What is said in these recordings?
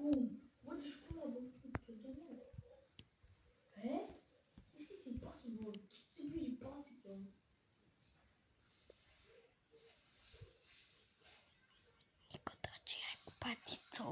Cum? Bă, de școala, bă, tot. Eh? This is impossible. C'est plus impossible. Nico, da ce ai patito?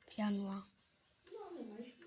Pianoa. Nu, mai știu.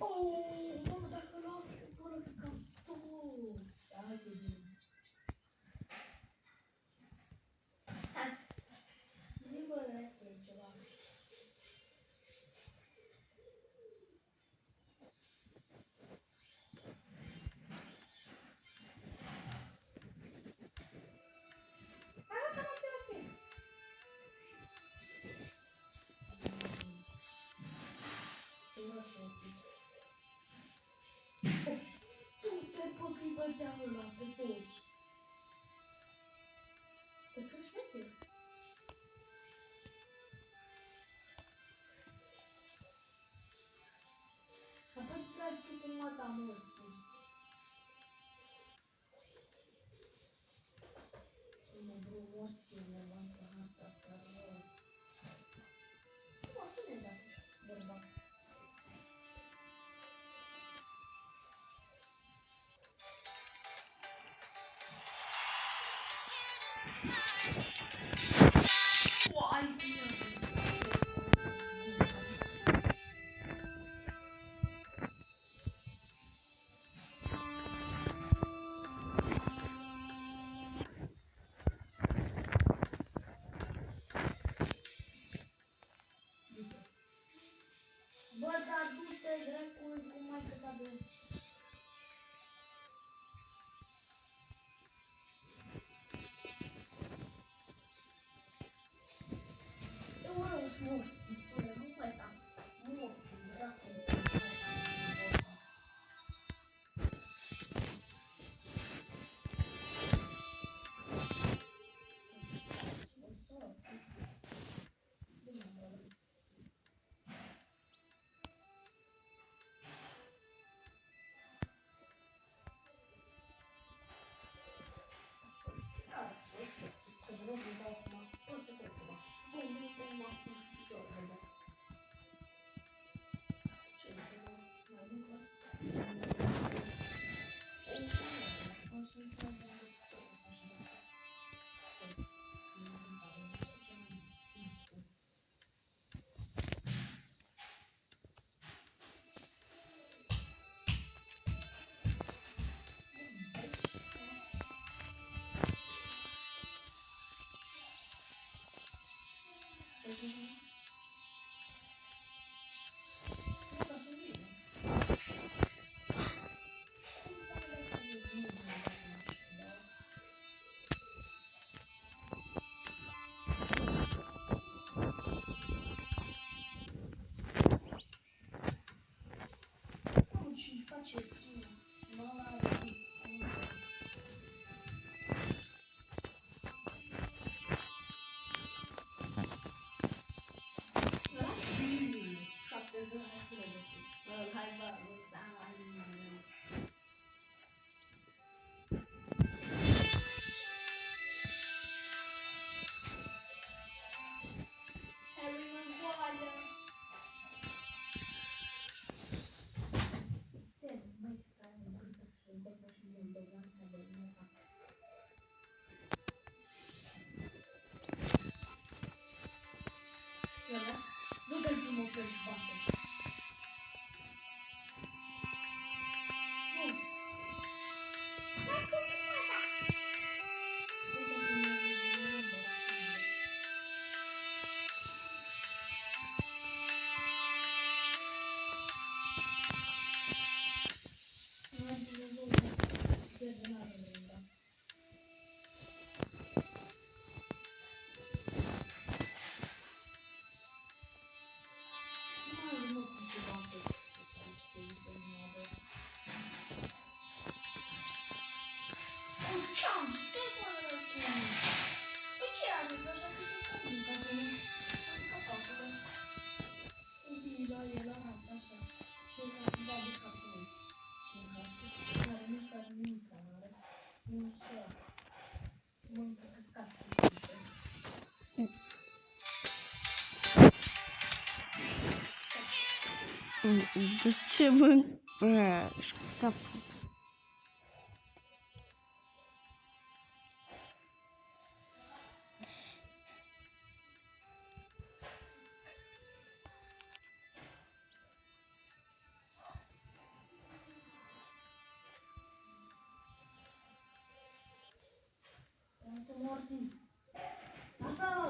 Oh, mamă, dacă lași, până că cam tot. Hai de bine. Zi, bă, de ceva. Tu te păcăi bătea ăla pe toți. Te crește? Apoi tragi cu mata mult. Mă brumoțile, mă întâlnat asta. Cum a spune dacă bărbat? Uai, bă, dar du-te, dracului, cum mai cât avem. Eu vreau să mă până, nu mai da. Nu, dracului, nu mai da. Și face mare. Hai, bă, ce arăți așa că se pune ca să nu capacul ăla? Ubila, el arată așa. Și el ca să vadă capul lui. N-are nimic, n-are. Nu știu. Mâncă căcatul. De ce mâncă capul? Te mortiz. Lasă-mă!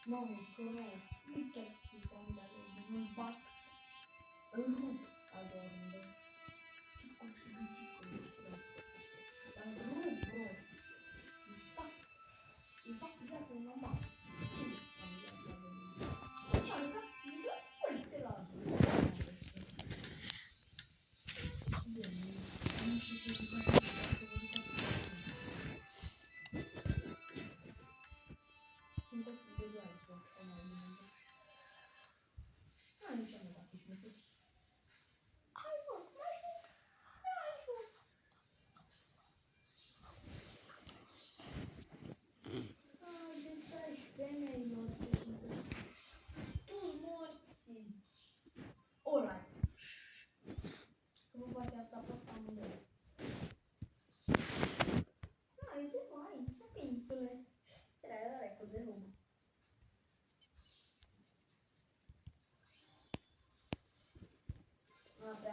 Mamă, că rău. Nu chiar cu bandare, nu bat. Îl rup adormă. Chicu și chicu. Dar rup, bro. Îi fac viața normal. Ce am ca să zic, uite la asta. Nu știu ce educație.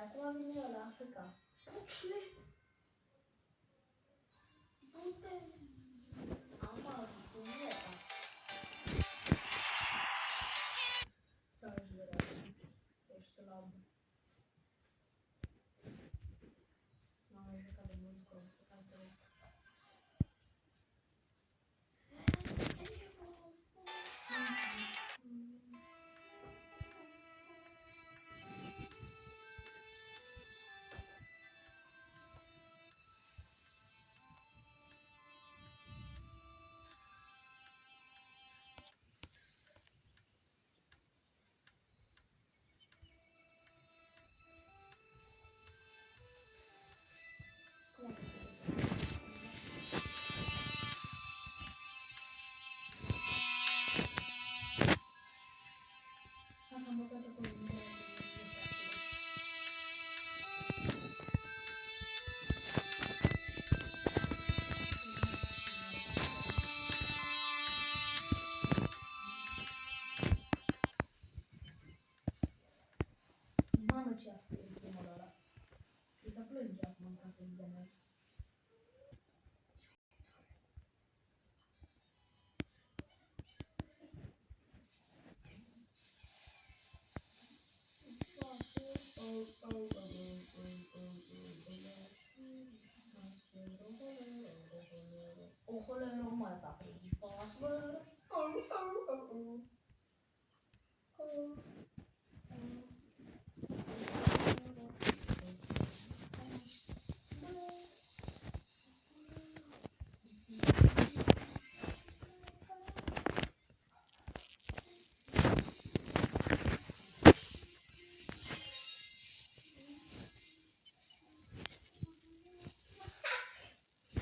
Acum vine ăla, Africa. Puțule! Du-te! Ama, cum e ăla? Da, își vrea. Ești la albă. N-am mai jucat de mult cu ăla. O cholero, moja ta frygifa, smer.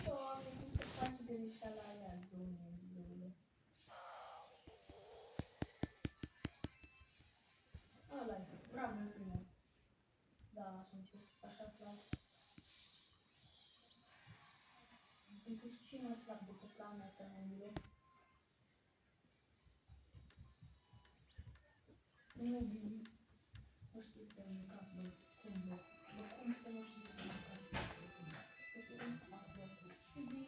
Doamne, cum se face de mișa la ea, Dumnezeule. Ăla-i, bravo, primul. Da, sunt pus așa slab. Pentru și mai slab decât la mea, că nu-mi nu bine. Nu știu să jucat, bă, cum, bă. Bă, cum să nu știu să jucat? Este un pas, bă. Sigur,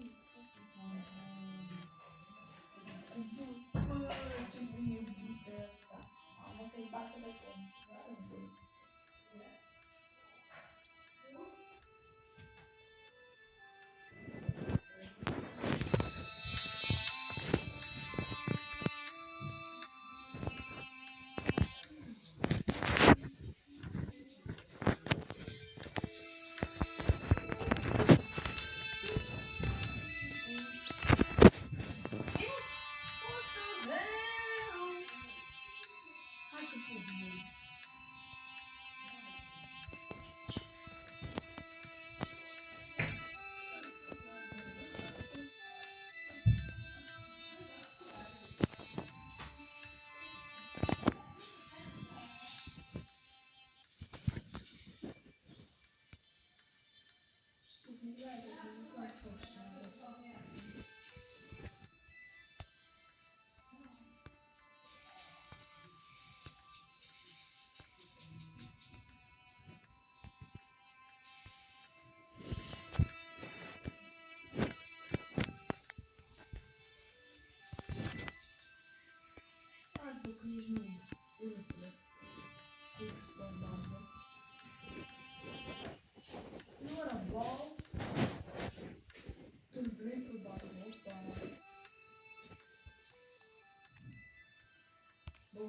bă, ce bun e bută asta. Mamă, că-i bate de tot. Sigur. Yes! What the hell? Hai că pui bine. Azi, bă, că ești nu. Urâtule. Ești bă, bă. Nu era bal. Tu vrei probabil, opa. Bă,